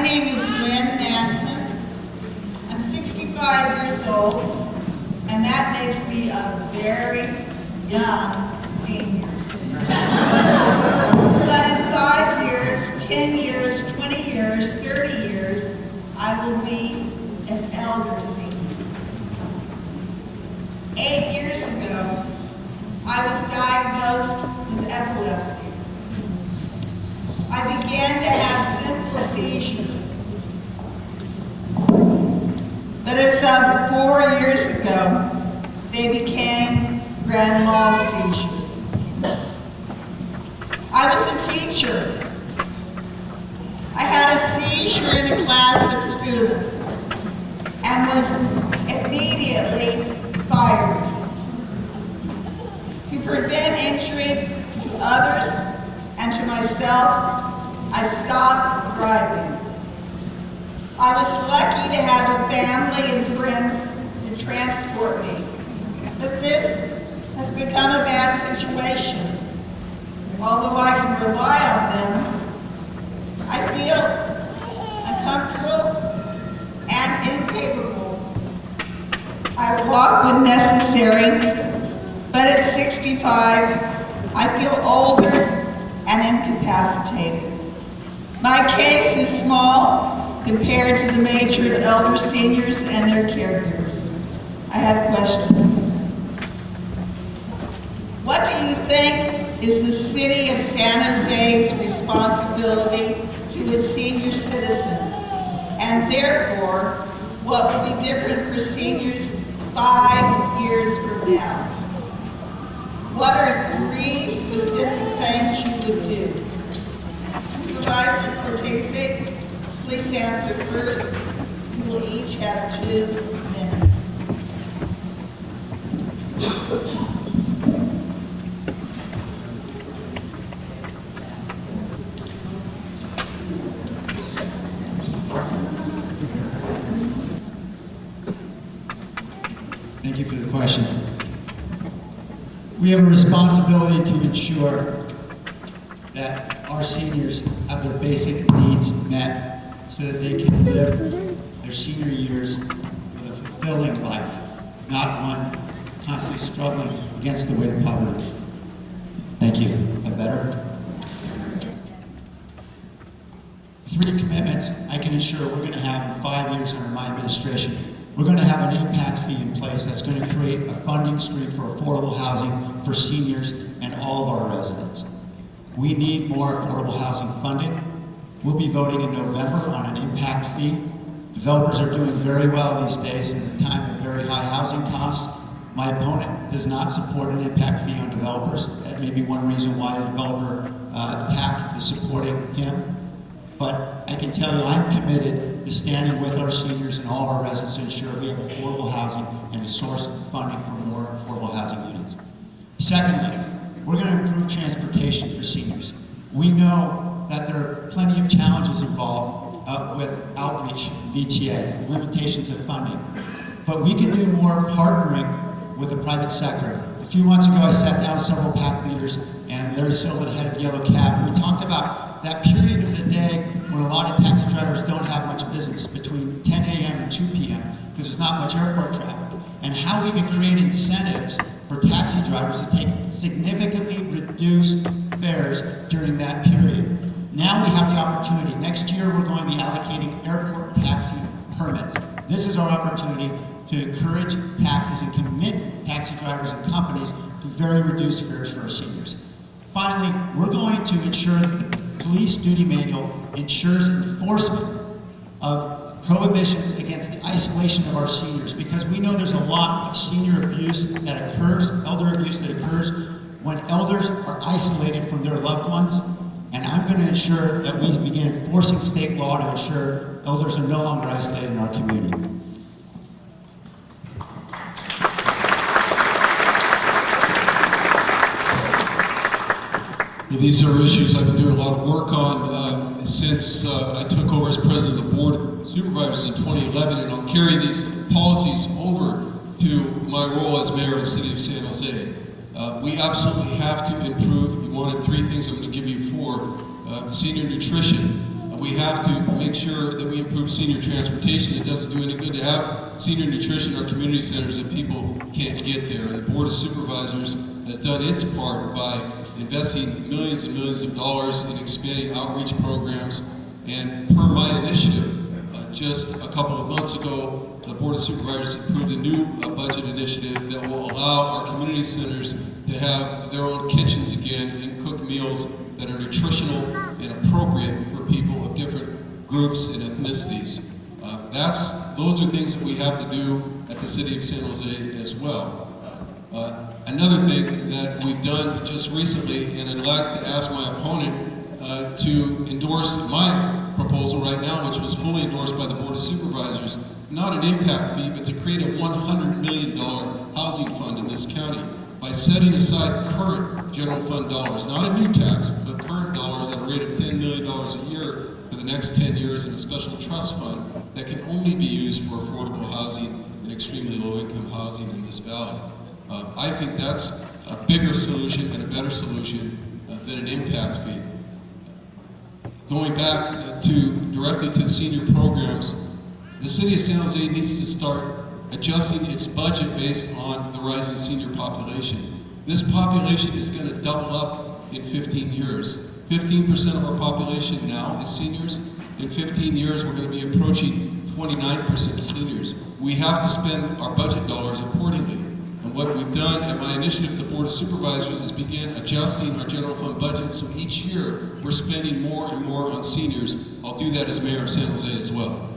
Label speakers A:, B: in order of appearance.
A: name is Manson. I'm 65 years old, and that makes me a very young senior. But in 5 years, 10 years, 20 years, 30 years, I will be an elder senior. 8 years ago, I was diagnosed with epilepsy. I began to have simple seizures. But as of 4 years ago, they became grand mal seizures. I was a teacher. I had a seizure in a class of students and was immediately fired. To prevent injury to others and to myself, I stopped driving. I was lucky to have a family and friends to transport me, but this has become a bad situation. Although I can rely on them, I feel uncomfortable and incapable. I walk when necessary, but at 65, I feel older and incapacitated. My case is small compared to the major elder seniors and their caregivers. I have questions. What do you think is the city of San Jose's responsibility to its senior citizens? And therefore, what would be different for seniors 5 years from now? What are 3 specific things you would do? Supervisor Cortese, please answer first. You will each have 2 minutes.
B: Thank you for the question. We have a responsibility to ensure that our seniors have their basic needs met so that they can live their senior years with a fulfilling life, not one constantly struggling against the weight of poverty. Thank you. Is that better? 3 commitments I can ensure we're going to have in 5 years under my administration. We're going to have an impact fee in place that's going to create a funding stream for affordable housing for seniors and all of our residents. We need more affordable housing funding. We'll be voting in November on an impact fee. Developers are doing very well these days in a time of very high housing costs. My opponent does not support an impact fee on developers. That may be one reason why the developer PAC is supporting him. But I can tell you I'm committed to standing with our seniors and all of our residents to ensure we have affordable housing and a source of funding for more affordable housing units. Secondly, we're going to improve transportation for seniors. We know that there are plenty of challenges involved with outreach, VTA, limitations of funding. But we can do more partnering with the private sector. A few months ago, I sat down with several PAC leaders and Larry Silva, the head of Yellow Cab, and we talked about that period of the day when a lot of taxi drivers don't have much business between 10 a.m. and 2 p.m. because there's not much airport traffic, and how we can create incentives for taxi drivers to take significantly reduced fares during that period. Now we have the opportunity. Next year we're going to be allocating airport taxi permits. This is our opportunity to encourage taxis and commit taxi drivers and companies to very reduced fares for our seniors. Finally, we're going to ensure that the police duty manual ensures enforcement of prohibitions against the isolation of our seniors, because we know there's a lot of senior abuse that occurs, elder abuse that occurs when elders are isolated from their loved ones. And I'm going to ensure that we begin enforcing state law to ensure elders are no longer isolated in our community.
C: Well, these are issues I've been doing a lot of work on since I took over as president of the board of supervisors in 2011, and I'll carry these policies over to my role as mayor of the city of San Jose. We absolutely have to improve. You wanted 3 things, I'm going to give you 4. Senior nutrition. We have to make sure that we improve senior transportation. It doesn't do any good to have senior nutrition in our community centers if people can't get there. And the Board of Supervisors has done its part by investing millions and millions of dollars in expanding outreach programs. And per my initiative, just a couple of months ago, the Board of Supervisors approved a new budget initiative that will allow our community centers to have their own kitchens again and cook meals that are nutritional and appropriate for people of different groups and ethnicities. Those are things that we have to do at the City of San Jose as well. Another thing that we've done just recently, and I'd like to ask my opponent to endorse my proposal right now, which was fully endorsed by the Board of Supervisors, not an impact fee, but to create a $100 million housing fund in this county by setting aside current general fund dollars, not a new tax, but current dollars at a rate of $10 million a year for the next 10 years in a special trust fund that can only be used for affordable housing and extremely low-income housing in this valley. I think that's a bigger solution and a better solution than an impact fee. Going back directly to the senior programs, the City of San Jose needs to start adjusting its budget based on the rising senior population. This population is going to double up in 15 years. 15% of our population now is seniors. In 15 years, we're going to be approaching 29% seniors. We have to spend our budget dollars accordingly. And what we've done at my initiative, the Board of Supervisors, is begin adjusting our general fund budget, so each year we're spending more and more on seniors. I'll do that as mayor of San Jose as well.